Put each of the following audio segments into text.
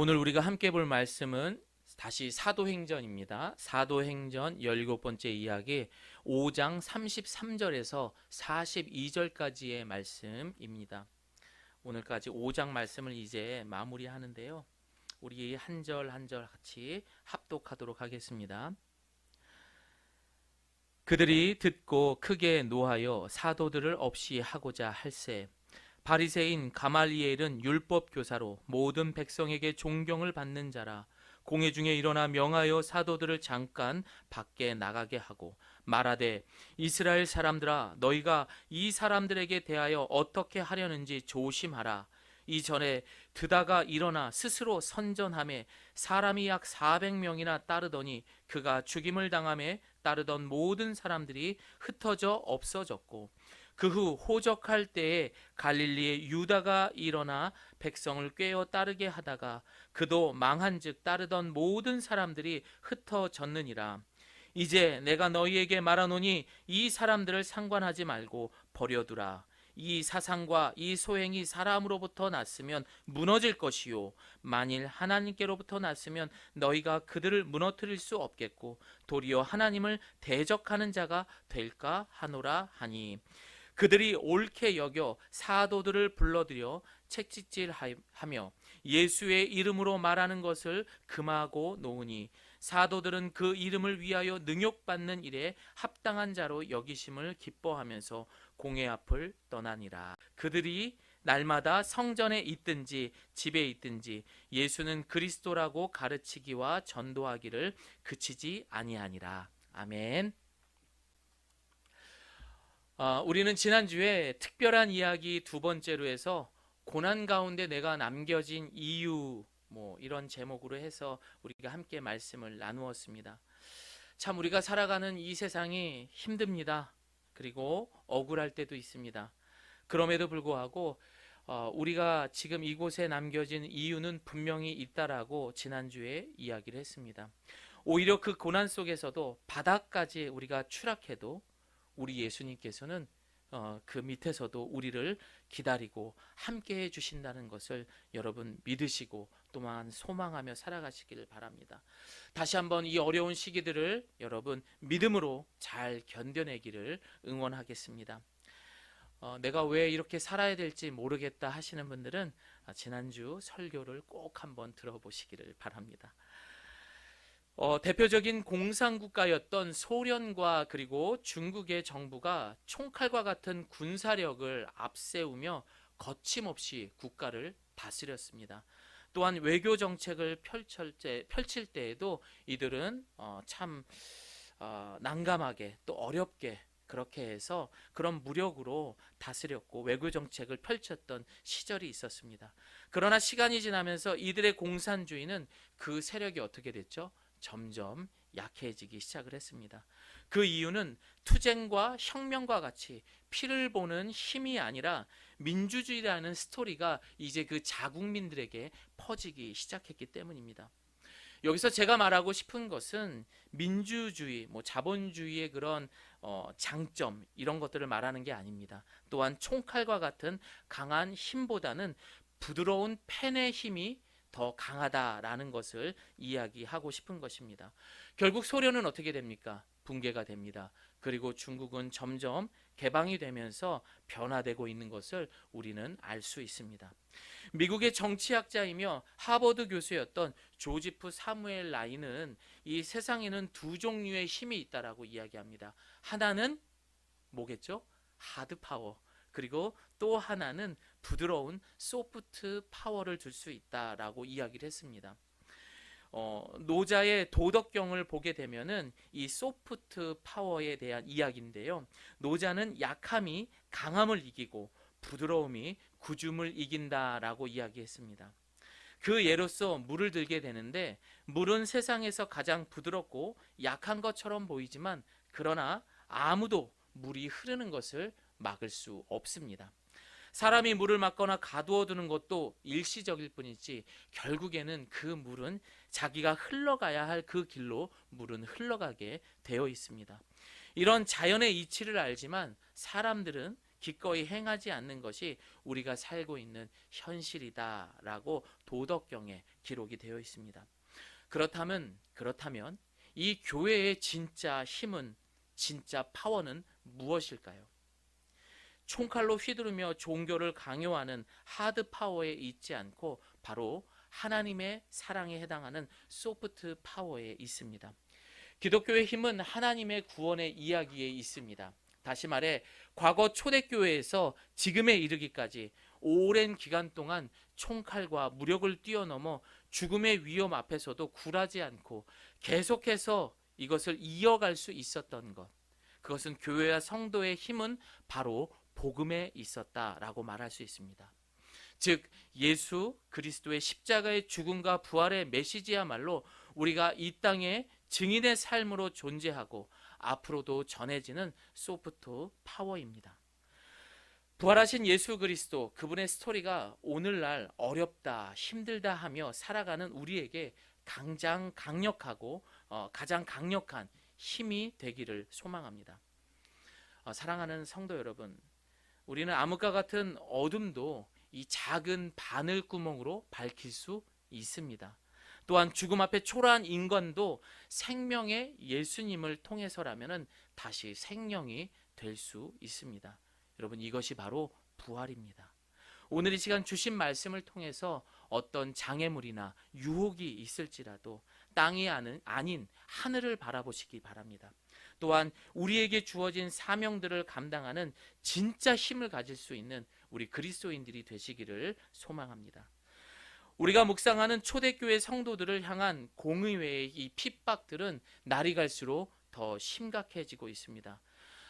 오늘 우리가 함께 볼 말씀은 다시 사도행전입니다. 사도행전 17번째 이야기 5장 33절에서 42절까지의 말씀입니다. 오늘까지 5장 말씀을 이제 마무리하는데요. 우리 한 절 한 절 같이 합독하도록 하겠습니다. 그들이 듣고 크게 노하여 사도들을 없이 하고자 할세 바리새인 가말리엘은 율법 교사로 모든 백성에게 존경을 받는 자라. 공회 중에 일어나 명하여 사도들을 잠깐 밖에 나가게 하고 말하되 이스라엘 사람들아 너희가 이 사람들에게 대하여 어떻게 하려는지 조심하라. 이전에 드다가 일어나 스스로 선전하며 사람이 약 400명이나 따르더니 그가 죽임을 당하며 따르던 모든 사람들이 흩어져 없어졌고 그 후 호적할 때에 갈릴리의 유다가 일어나 백성을 꾀어 따르게 하다가 그도 망한즉 따르던 모든 사람들이 흩어졌느니라. 이제 내가 너희에게 말하노니 이 사람들을 상관하지 말고 버려두라. 이 사상과 이 소행이 사람으로부터 났으면 무너질 것이요 만일 하나님께로부터 났으면 너희가 그들을 무너뜨릴 수 없겠고 도리어 하나님을 대적하는 자가 될까 하노라 하니 그들이 옳게 여겨 사도들을 불러들여 책짓질하며 예수의 이름으로 말하는 것을 금하고 놓으니 사도들은 그 이름을 위하여 능욕받는 일에 합당한 자로 여기심을 기뻐하면서 공회 앞을 떠나니라. 그들이 날마다 성전에 있든지 집에 있든지 예수는 그리스도라고 가르치기와 전도하기를 그치지 아니하니라. 아멘. 우리는 지난주에 특별한 이야기 두 번째로 해서 고난 가운데 내가 남겨진 이유 이런 제목으로 해서 우리가 함께 말씀을 나누었습니다. 참 우리가 살아가는 이 세상이 힘듭니다. 그리고 억울할 때도 있습니다. 그럼에도 불구하고 우리가 지금 이곳에 남겨진 이유는 분명히 있다라고 지난주에 이야기를 했습니다. 오히려 그 고난 속에서도 바닥까지 우리가 추락해도 우리 예수님께서는 그 밑에서도 우리를 기다리고 함께 해주신다는 것을 여러분 믿으시고 또한 소망하며 살아가시기를 바랍니다. 다시 한번 이 어려운 시기들을 여러분 믿음으로 잘 견뎌내기를 응원하겠습니다. 내가 왜 이렇게 살아야 될지 모르겠다 하시는 분들은 지난주 설교를 꼭 한번 들어보시기를 바랍니다. 대표적인 공산국가였던 소련과 그리고 중국의 정부가 총칼과 같은 군사력을 앞세우며 거침없이 국가를 다스렸습니다. 또한 외교 정책을 펼칠 때에도 이들은 참 난감하게 또 어렵게 그렇게 해서 그런 무력으로 다스렸고 외교 정책을 펼쳤던 시절이 있었습니다. 그러나 시간이 지나면서 이들의 공산주의는 그 세력이 어떻게 됐죠? 점점 약해지기 시작을 했습니다. 그 이유는 투쟁과 혁명과 같이 피를 보는 힘이 아니라 민주주의라는 스토리가 이제 그 자국민들에게 퍼지기 시작했기 때문입니다. 여기서 제가 말하고 싶은 것은 민주주의, 자본주의의 그런 장점 이런 것들을 말하는 게 아닙니다. 또한 총칼과 같은 강한 힘보다는 부드러운 펜의 힘이 더 강하다라는 것을 이야기하고 싶은 것입니다. 결국 소련은 어떻게 됩니까? 붕괴가 됩니다. 그리고 중국은 점점 개방이 되면서 변화되고 있는 것을 우리는 알 수 있습니다. 미국의 정치학자이며 하버드 교수였던 조지프 사무엘 라인은 이 세상에는 두 종류의 힘이 있다라고 이야기합니다. 하나는 뭐겠죠? 하드 파워. 그리고 또 하나는 부드러운 소프트 파워를 줄 수 있다라고 이야기를 했습니다. 노자의 도덕경을 보게 되면은 이 소프트 파워에 대한 이야기인데요. 노자는 약함이 강함을 이기고 부드러움이 굳음을 이긴다라고 이야기했습니다. 그 예로서 물을 들게 되는데 물은 세상에서 가장 부드럽고 약한 것처럼 보이지만 그러나 아무도 물이 흐르는 것을 막을 수 없습니다. 사람이 물을 막거나 가두어 두는 것도 일시적일 뿐이지 결국에는 그 물은 자기가 흘러가야 할 그 길로 물은 흘러가게 되어 있습니다. 이런 자연의 이치를 알지만 사람들은 기꺼이 행하지 않는 것이 우리가 살고 있는 현실이다라고 도덕경에 기록이 되어 있습니다. 그렇다면 이 교회의 진짜 힘은, 진짜 파워는 무엇일까요? 총칼로 휘두르며 종교를 강요하는 하드 파워에 있지 않고 바로 하나님의 사랑에 해당하는 소프트 파워에 있습니다. 기독교의 힘은 하나님의 구원의 이야기에 있습니다. 다시 말해 과거 초대교회에서 지금에 이르기까지 오랜 기간 동안 총칼과 무력을 뛰어넘어 죽음의 위험 앞에서도 굴하지 않고 계속해서 이것을 이어갈 수 있었던 것, 그것은 교회와 성도의 힘은 바로 복음에 있었다라고 말할 수 있습니다. 즉 예수 그리스도의 십자가의 죽음과 부활의 메시지야말로 우리가 이 땅에 증인의 삶으로 존재하고 앞으로도 전해지는 소프트 파워입니다. 부활하신 예수 그리스도, 그분의 스토리가 오늘날 어렵다, 힘들다 하며 살아가는 우리에게 가장 강력한 힘이 되기를 소망합니다. 사랑하는 성도 여러분, 우리는 암흑과 같은 어둠도 이 작은 바늘구멍으로 밝힐 수 있습니다. 또한 죽음 앞에 초라한 인간도 생명의 예수님을 통해서라면 다시 생명이 될 수 있습니다. 여러분, 이것이 바로 부활입니다. 오늘 이 시간 주신 말씀을 통해서 어떤 장애물이나 유혹이 있을지라도 땅이 아닌 하늘을 바라보시기 바랍니다. 또한 우리에게 주어진 사명들을 감당하는 진짜 힘을 가질 수 있는 우리 그리스도인들이 되시기를 소망합니다. 우리가 묵상하는 초대교회 성도들을 향한 공의회의 이 핍박들은 날이 갈수록 더 심각해지고 있습니다.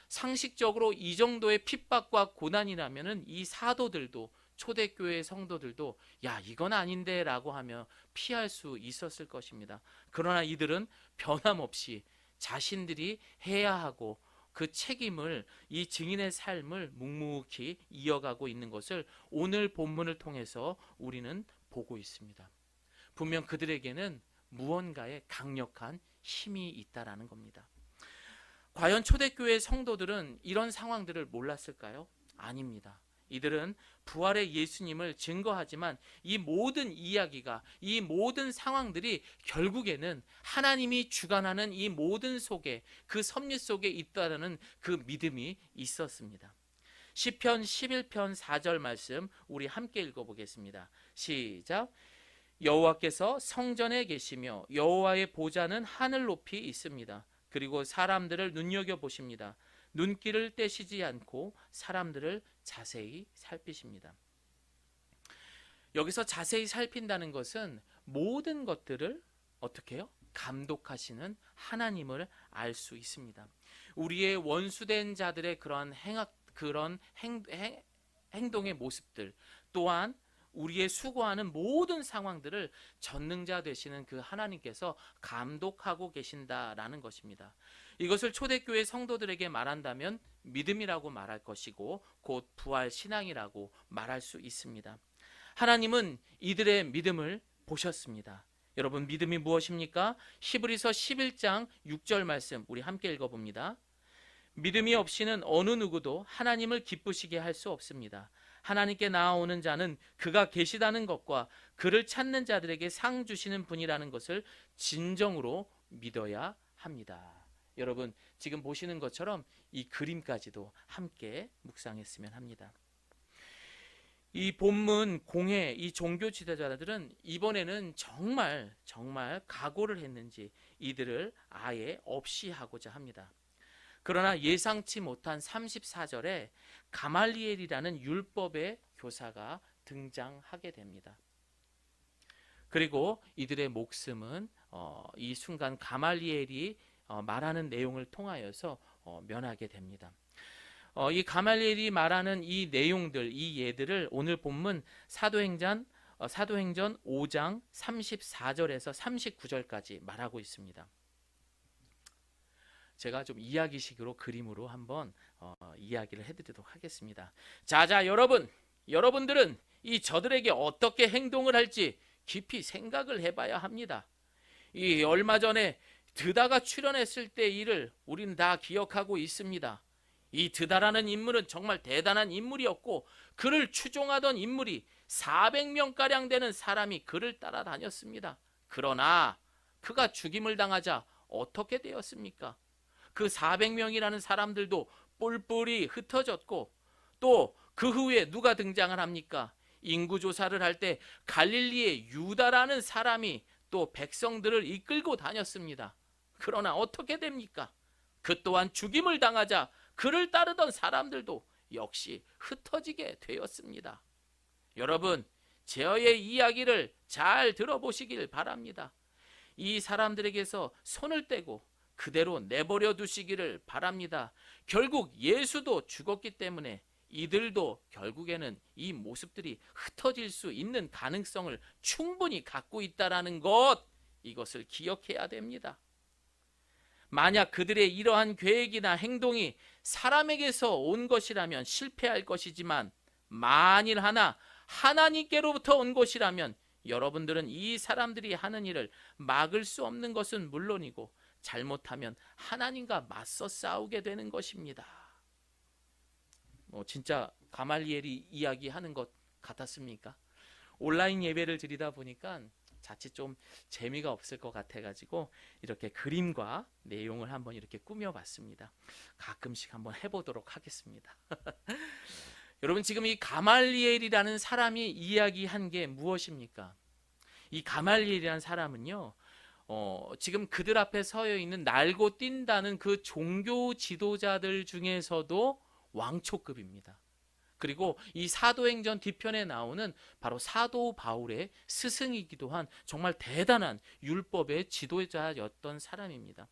상식적으로 이 정도의 핍박과 고난이라면 이 사도들도, 초대교회 성도들도 야, 이건 아닌데 라고 하며 피할 수 있었을 것입니다. 그러나 이들은 변함없이 자신들이 해야 하고 그 책임을, 이 증인의 삶을 묵묵히 이어가고 있는 것을 오늘 본문을 통해서 우리는 보고 있습니다. 분명 그들에게는 무언가의 강력한 힘이 있다라는 겁니다. 과연 초대교회 성도들은 이런 상황들을 몰랐을까요? 아닙니다. 이들은 부활의 예수님을 증거하지만 이 모든 이야기가, 이 모든 상황들이 결국에는 하나님이 주관하는 이 모든 속에, 그 섭리 속에 있다는 그 믿음이 있었습니다. 시편 11편 4절 말씀 우리 함께 읽어보겠습니다. 시작. 여호와께서 성전에 계시며 여호와의 보좌는 하늘 높이 있습니다. 그리고 사람들을 눈여겨보십니다. 눈길을 떼시지 않고 사람들을 자세히 살피십니다. 여기서 자세히 살핀다는 것은 모든 것들을 어떻게 해요? 감독하시는 하나님을 알 수 있습니다. 우리의 원수된 자들의 그런 행동의 모습들, 또한 우리의 수고하는 모든 상황들을 전능자 되시는 그 하나님께서 감독하고 계신다라는 것입니다. 이것을 초대교회 성도들에게 말한다면 믿음이라고 말할 것이고 곧 부활 신앙이라고 말할 수 있습니다. 하나님은 이들의 믿음을 보셨습니다. 여러분, 믿음이 무엇입니까? 히브리서 11장 6절 말씀 우리 함께 읽어봅니다. 믿음이 없이는 어느 누구도 하나님을 기쁘시게 할 수 없습니다. 하나님께 나아오는 자는 그가 계시다는 것과 그를 찾는 자들에게 상 주시는 분이라는 것을 진정으로 믿어야 합니다. 여러분, 지금 보시는 것처럼 이 그림까지도 함께 묵상했으면 합니다. 이 본문 공회, 이 종교 지도자들은 이번에는 정말 각오를 했는지 이들을 아예 없이 하고자 합니다. 그러나 예상치 못한 34절에 가말리엘이라는 율법의 교사가 등장하게 됩니다. 그리고 이들의 목숨은 이 순간 가말리엘이 말하는 내용을 통하여서 면하게 됩니다. 이 가말리엘이 말하는 이 내용들, 이 예들을 오늘 본문 사도행전 5장 34절에서 39절까지 말하고 있습니다. 제가 좀 이야기식으로 그림으로 한번 이야기를 해드리도록 하겠습니다. 자자, 여러분들은 이 저들에게 어떻게 행동을 할지 깊이 생각을 해봐야 합니다. 이 얼마 전에 드다가 출연했을 때 일을 우리는 다 기억하고 있습니다. 이 드다라는 인물은 정말 대단한 인물이었고 그를 추종하던 인물이 400명가량 되는 사람이 그를 따라다녔습니다. 그러나 그가 죽임을 당하자 어떻게 되었습니까? 그 400명이라는 사람들도 뿔뿔이 흩어졌고 또 그 후에 누가 등장을 합니까? 인구조사를 할 때 갈릴리의 유다라는 사람이 또 백성들을 이끌고 다녔습니다. 그러나 어떻게 됩니까? 그 또한 죽임을 당하자 그를 따르던 사람들도 역시 흩어지게 되었습니다. 여러분, 제어의 이야기를 잘 들어보시길 바랍니다. 이 사람들에게서 손을 떼고 그대로 내버려 두시기를 바랍니다. 결국 예수도 죽었기 때문에 이들도 결국에는 이 모습들이 흩어질 수 있는 가능성을 충분히 갖고 있다라는 것, 이것을 기억해야 됩니다. 만약 그들의 이러한 계획이나 행동이 사람에게서 온 것이라면 실패할 것이지만 만일 하나님께로부터 온 것이라면 여러분들은 이 사람들이 하는 일을 막을 수 없는 것은 물론이고 잘못하면 하나님과 맞서 싸우게 되는 것입니다. 진짜 가말리엘이 이야기하는 것 같았습니까? 온라인 예배를 드리다 보니까 자칫 좀 재미가 없을 것 같아가지고 이렇게 그림과 내용을 한번 이렇게 꾸며봤습니다. 가끔씩 한번 해보도록 하겠습니다. 여러분, 지금 이 가말리엘이라는 사람이 이야기한 게 무엇입니까? 이 가말리엘이라는 사람은요, 지금 그들 앞에 서여 있는 날고 뛴다는 그 종교 지도자들 중에서도 왕초급입니다. 그리고 이 사도행전 뒤편에 나오는 바로 사도 바울의 스승이기도 한 정말 대단한 율법의 지도자였던 사람입니다.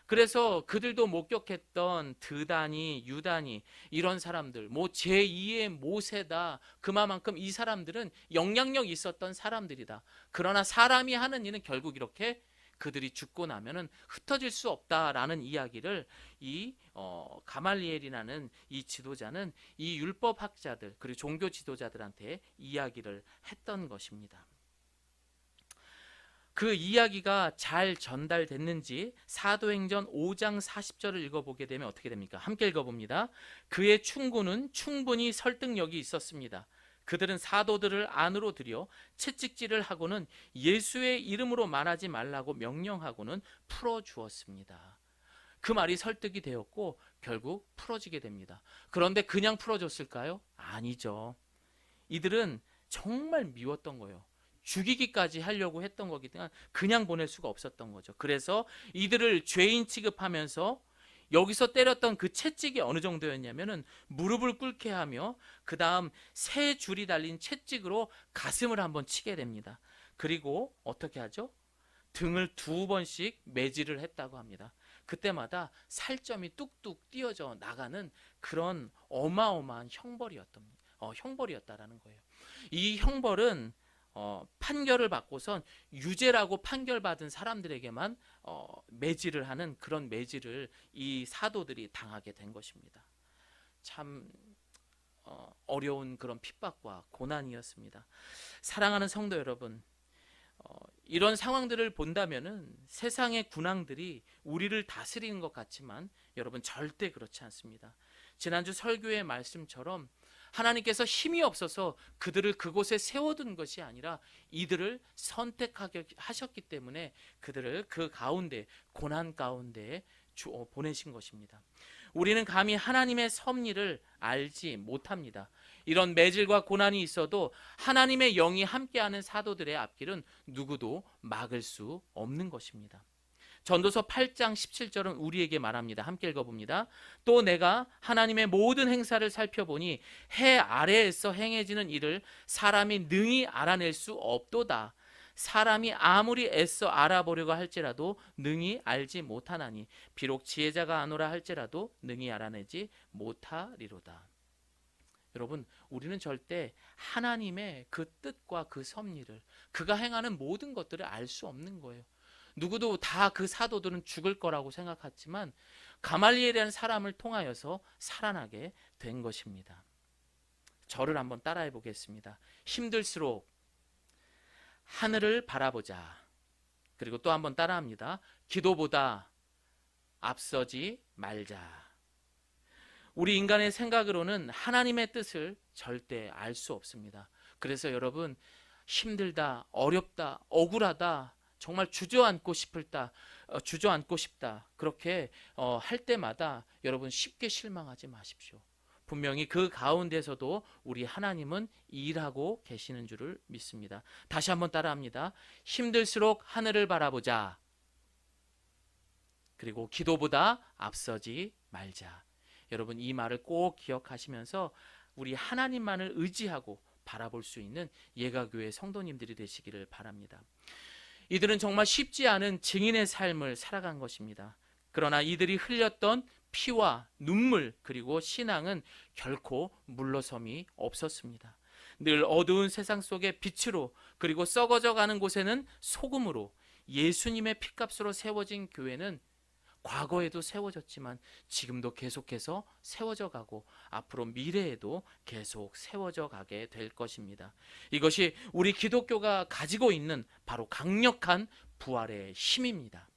그래서 그들도 목격했던 드다니, 유다니 이런 사람들, 제2의 모세다. 그만큼 이 사람들은 영향력 있었던 사람들이다. 그러나 사람이 하는 일은 결국 이렇게 그들이 죽고 나면은 흩어질 수 없다라는 이야기를 이 가말리엘이라는 이 지도자는 이 율법학자들 그리고 종교 지도자들한테 이야기를 했던 것입니다. 그 이야기가 잘 전달됐는지 사도행전 5장 40절을 읽어보게 되면 어떻게 됩니까? 함께 읽어봅니다. 그의 충고는 충분히 설득력이 있었습니다. 그들은 사도들을 안으로 들여 채찍질을 하고는 예수의 이름으로 말하지 말라고 명령하고는 풀어주었습니다. 그 말이 설득이 되었고 결국 풀어지게 됩니다. 그런데 그냥 풀어줬을까요? 아니죠. 이들은 정말 미웠던 거예요. 죽이기까지 하려고 했던 거기 때문에 그냥 보낼 수가 없었던 거죠. 그래서 이들을 죄인 취급하면서 여기서 때렸던 그 채찍이 어느 정도였냐면은 무릎을 꿇게 하며 그 다음 세 줄이 달린 채찍으로 가슴을 한번 치게 됩니다. 그리고 어떻게 하죠? 등을 2번씩 매질을 했다고 합니다. 그때마다 살점이 뚝뚝 띄어져 나가는 그런 어마어마한 형벌이었다라는 거예요. 이 형벌은 판결을 받고선 유죄라고 판결받은 사람들에게만 매질을 하는 그런 매질을 이 사도들이 당하게 된 것입니다. 참 어려운 그런 핍박과 고난이었습니다. 사랑하는 성도 여러분, 이런 상황들을 본다면은 세상의 군왕들이 우리를 다스리는 것 같지만 여러분 절대 그렇지 않습니다. 지난주 설교의 말씀처럼 하나님께서 힘이 없어서 그들을 그곳에 세워둔 것이 아니라 이들을 선택하셨기 때문에 그들을 그 가운데 고난 가운데 보내신 것입니다. 우리는 감히 하나님의 섭리를 알지 못합니다. 이런 매질과 고난이 있어도 하나님의 영이 함께하는 사도들의 앞길은 누구도 막을 수 없는 것입니다. 전도서 8장 17절은 우리에게 말합니다. 함께 읽어봅니다. 또 내가 하나님의 모든 행사를 살펴보니 해 아래에서 행해지는 일을 사람이 능히 알아낼 수 없도다. 사람이 아무리 애써 알아보려고 할지라도 능히 알지 못하나니 비록 지혜자가 아노라 할지라도 능히 알아내지 못하리로다. 여러분, 우리는 절대 하나님의 그 뜻과 그 섭리를, 그가 행하는 모든 것들을 알 수 없는 거예요. 누구도 다 그 사도들은 죽을 거라고 생각했지만 가말리엘이라는 사람을 통하여서 살아나게 된 것입니다. 저를 한번 따라해 보겠습니다. 힘들수록 하늘을 바라보자. 그리고 또 한번 따라합니다. 기도보다 앞서지 말자. 우리 인간의 생각으로는 하나님의 뜻을 절대 알 수 없습니다. 그래서 여러분, 힘들다, 어렵다, 억울하다, 정말 주저앉고 싶다, 그렇게 할 때마다 여러분 쉽게 실망하지 마십시오. 분명히 그 가운데서도 우리 하나님은 일하고 계시는 줄을 믿습니다. 다시 한번 따라합니다. 힘들수록 하늘을 바라보자. 그리고 기도보다 앞서지 말자. 여러분, 이 말을 꼭 기억하시면서 우리 하나님만을 의지하고 바라볼 수 있는 예가교회 성도님들이 되시기를 바랍니다. 이들은 정말 쉽지 않은 증인의 삶을 살아간 것입니다. 그러나 이들이 흘렸던 피와 눈물 그리고 신앙은 결코 물러섬이 없었습니다. 늘 어두운 세상 속에 빛으로, 그리고 썩어져 가는 곳에는 소금으로, 예수님의 피값으로 세워진 교회는 과거에도 세워졌지만 지금도 계속해서 세워져 가고 앞으로 미래에도 계속 세워져 가게 될 것입니다. 이것이 우리 기독교가 가지고 있는 바로 강력한 부활의 힘입니다.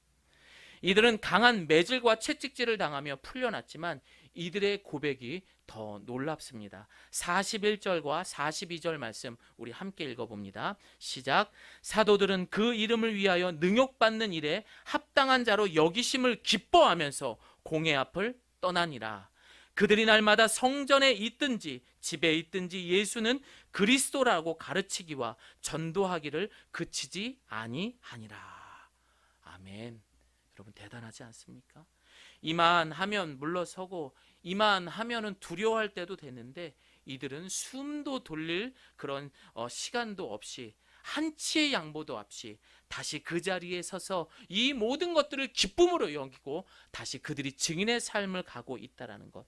이들은 강한 매질과 채찍질을 당하며 풀려났지만 이들의 고백이 더 놀랍습니다. 41절과 42절 말씀 우리 함께 읽어봅니다. 시작. 사도들은 그 이름을 위하여 능욕받는 일에 합당한 자로 여기심을 기뻐하면서 공회 앞을 떠나니라. 그들이 날마다 성전에 있든지 집에 있든지 예수는 그리스도라고 가르치기와 전도하기를 그치지 아니하니라. 아멘. 여러분, 대단하지 않습니까? 이만하면 물러서고 이만하면은 두려워할 때도 되는데 이들은 숨도 돌릴 그런 시간도 없이, 한치의 양보도 없이 다시 그 자리에 서서 이 모든 것들을 기쁨으로 여기고 다시 그들이 증인의 삶을 가고 있다라는 것,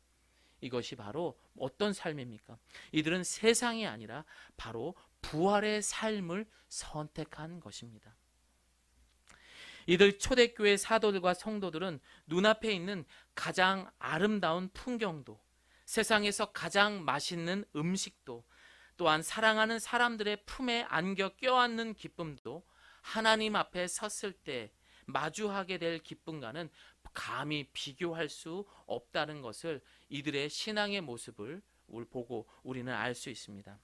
이것이 바로 어떤 삶입니까? 이들은 세상이 아니라 바로 부활의 삶을 선택한 것입니다. 이들 초대교회 사도들과 성도들은 눈앞에 있는 가장 아름다운 풍경도, 세상에서 가장 맛있는 음식도, 또한 사랑하는 사람들의 품에 안겨 껴안는 기쁨도 하나님 앞에 섰을 때 마주하게 될 기쁨과는 감히 비교할 수 없다는 것을 이들의 신앙의 모습을 보고 우리는 알 수 있습니다.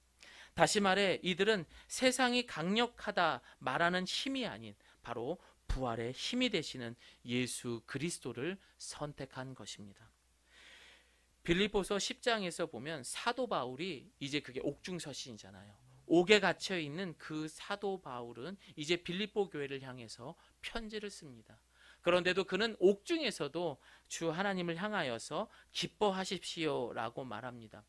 다시 말해 이들은 세상이 강력하다 말하는 힘이 아닌 바로 부활의 힘이 되시는 예수 그리스도를 선택한 것입니다. 빌립보서 10장에서 보면 사도 바울이, 이제 그게 옥중서신이잖아요. 옥에 갇혀 있는 그 사도 바울은 이제 빌립보 교회를 향해서 편지를 씁니다. 그런데도 그는 옥중에서도 주 하나님을 향하여서 기뻐하십시오라고 말합니다.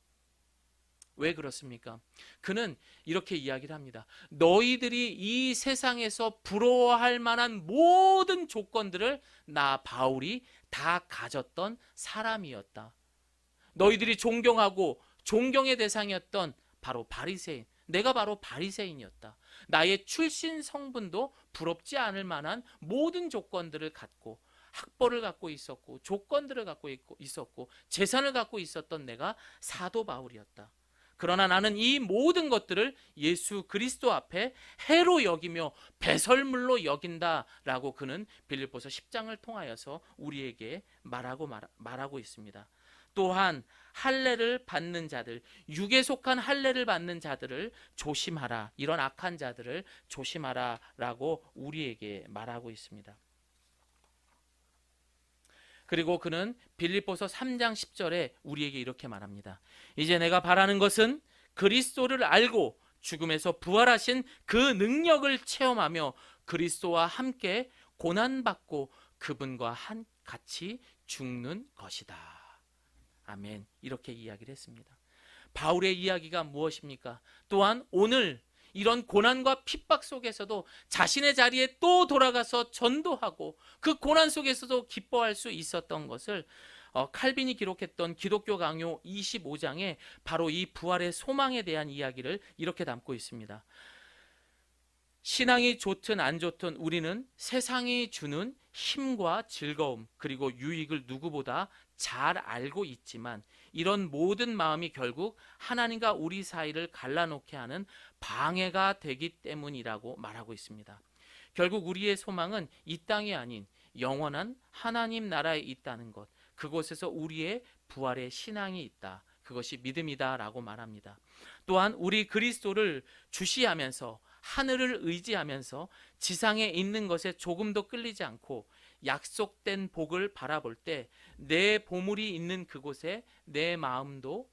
왜 그렇습니까? 그는 이렇게 이야기를 합니다. 너희들이 이 세상에서 부러워할 만한 모든 조건들을 나 바울이 다 가졌던 사람이었다. 너희들이 존경하고 존경의 대상이었던 바로 바리새인, 내가 바로 바리새인이었다. 나의 출신 성분도 부럽지 않을 만한 모든 조건들을 갖고, 학벌을 갖고 있었고, 조건들을 갖고 있었고, 재산을 갖고 있었던 내가 사도 바울이었다. 그러나 나는 이 모든 것들을 예수 그리스도 앞에 해로 여기며 배설물로 여긴다라고 그는 빌립보서 10장을 통하여서 우리에게 말하고 있습니다. 또한 할례를 받는 자들, 육에 속한 할례를 받는 자들을 조심하라, 이런 악한 자들을 조심하라라고 우리에게 말하고 있습니다. 그리고 그는 빌립보서 3장 10절에 우리에게 이렇게 말합니다. 이제 내가 바라는 것은 그리스도를 알고 죽음에서 부활하신 그 능력을 체험하며 그리스도와 함께 고난받고 그분과 같이 죽는 것이다. 아멘. 이렇게 이야기를 했습니다. 바울의 이야기가 무엇입니까? 또한 오늘 이런 고난과 핍박 속에서도 자신의 자리에 또 돌아가서 전도하고 그 고난 속에서도 기뻐할 수 있었던 것을 칼빈이 기록했던 기독교 강요 25장에 바로 이 부활의 소망에 대한 이야기를 이렇게 담고 있습니다. 신앙이 좋든 안 좋든 우리는 세상이 주는 힘과 즐거움 그리고 유익을 누구보다 잘 알고 있지만 이런 모든 마음이 결국 하나님과 우리 사이를 갈라놓게 하는 방해가 되기 때문이라고 말하고 있습니다. 결국 우리의 소망은 이 땅이 아닌 영원한 하나님 나라에 있다는 것, 그곳에서 우리의 부활의 신앙이 있다. 그것이 믿음이다라고 말합니다. 또한 우리 그리스도를 주시하면서 하늘을 의지하면서 지상에 있는 것에 조금도 끌리지 않고 약속된 복을 바라볼 때 내 보물이 있는 그곳에 내 마음도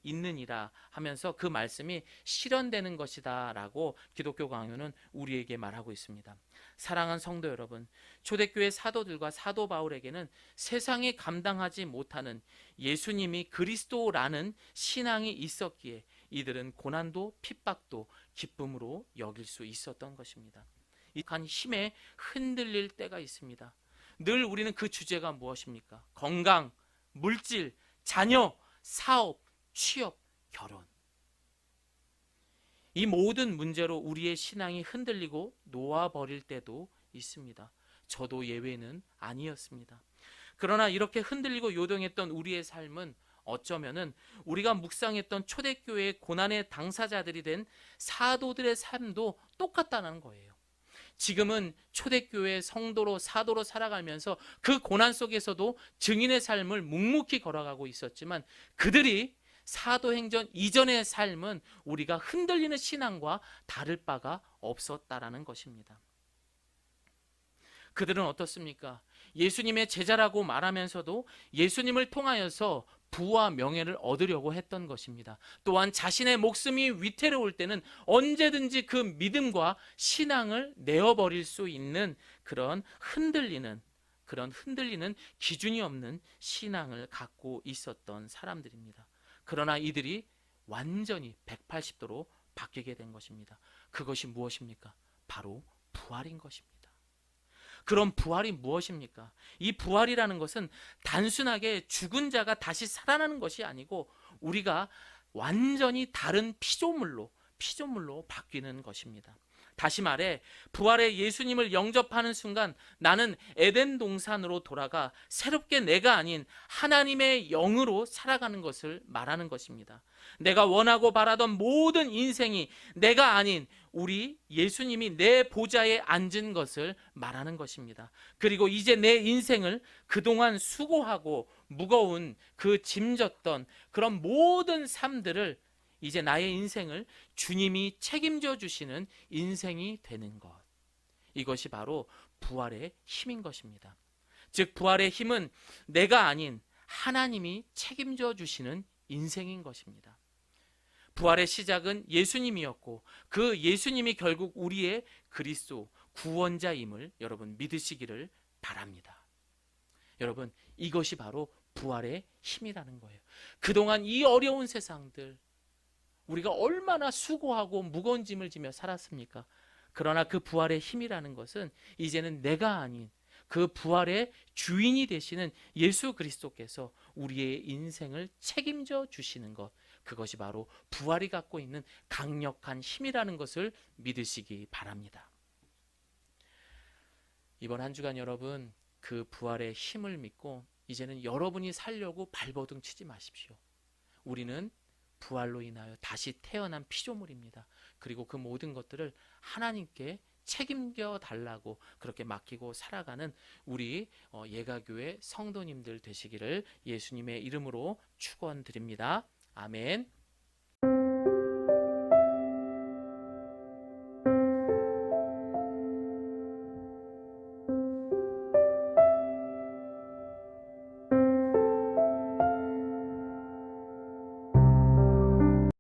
있느니라 하면서 그 말씀이 실현되는 것이다 라고 기독교 강요는 우리에게 말하고 있습니다. 사랑하는 성도 여러분, 초대교회 사도들과 사도 바울에게는 세상이 감당하지 못하는 예수님이 그리스도라는 신앙이 있었기에 이들은 고난도 핍박도 기쁨으로 여길 수 있었던 것입니다. 이한 힘에 흔들릴 때가 있습니다. 늘 우리는 그 주제가 무엇입니까? 건강, 물질, 자녀, 사업, 취업, 결혼. 이 모든 문제로 우리의 신앙이 흔들리고 놓아버릴 때도 있습니다. 저도 예외는 아니었습니다. 그러나 이렇게 흔들리고 요동했던 우리의 삶은 어쩌면은 우리가 묵상했던 초대교회의 고난의 당사자들이 된 사도들의 삶도 똑같다는 거예요. 지금은 초대교회 성도로 사도로 살아가면서 그 고난 속에서도 증인의 삶을 묵묵히 걸어가고 있었지만 그들이 사도행전 이전의 삶은 우리가 흔들리는 신앙과 다를 바가 없었다라는 것입니다. 그들은 어떻습니까? 예수님의 제자라고 말하면서도 예수님을 통하여서 부와 명예를 얻으려고 했던 것입니다. 또한 자신의 목숨이 위태로울 때는 언제든지 그 믿음과 신앙을 내어버릴 수 있는 그런 흔들리는 기준이 없는 신앙을 갖고 있었던 사람들입니다. 그러나 이들이 완전히 180도로 바뀌게 된 것입니다. 그것이 무엇입니까? 바로 부활인 것입니다. 그럼 부활이 무엇입니까? 이 부활이라는 것은 단순하게 죽은 자가 다시 살아나는 것이 아니고 우리가 완전히 다른 피조물로 바뀌는 것입니다. 다시 말해 부활의 예수님을 영접하는 순간 나는 에덴 동산으로 돌아가 새롭게 내가 아닌 하나님의 영으로 살아가는 것을 말하는 것입니다. 내가 원하고 바라던 모든 인생이 내가 아닌 우리 예수님이 내 보좌에 앉은 것을 말하는 것입니다. 그리고 이제 내 인생을 그동안 수고하고 무거운 그 짐졌던 그런 모든 삶들을 이제 나의 인생을 주님이 책임져 주시는 인생이 되는 것. 이것이 바로 부활의 힘인 것입니다. 즉 부활의 힘은 내가 아닌 하나님이 책임져 주시는 인생인 것입니다. 부활의 시작은 예수님이었고 그 예수님이 결국 우리의 그리스도 구원자임을 여러분 믿으시기를 바랍니다. 여러분 이것이 바로 부활의 힘이라는 거예요. 그동안 이 어려운 세상들 우리가 얼마나 수고하고 무거운 짐을 지며 살았습니까? 그러나 그 부활의 힘이라는 것은 이제는 내가 아닌 그 부활의 주인이 되시는 예수 그리스도께서 우리의 인생을 책임져 주시는 것, 그것이 바로 부활이 갖고 있는 강력한 힘이라는 것을 믿으시기 바랍니다. 이번 한 주간 여러분 그 부활의 힘을 믿고 이제는 여러분이 살려고 발버둥 치지 마십시오. 우리는 부활로 인하여 다시 태어난 피조물입니다. 그리고 그 모든 것들을 하나님께 책임져 달라고 그렇게 맡기고 살아가는 우리 예가교회 성도님들 되시기를 예수님의 이름으로 축원드립니다. 아멘.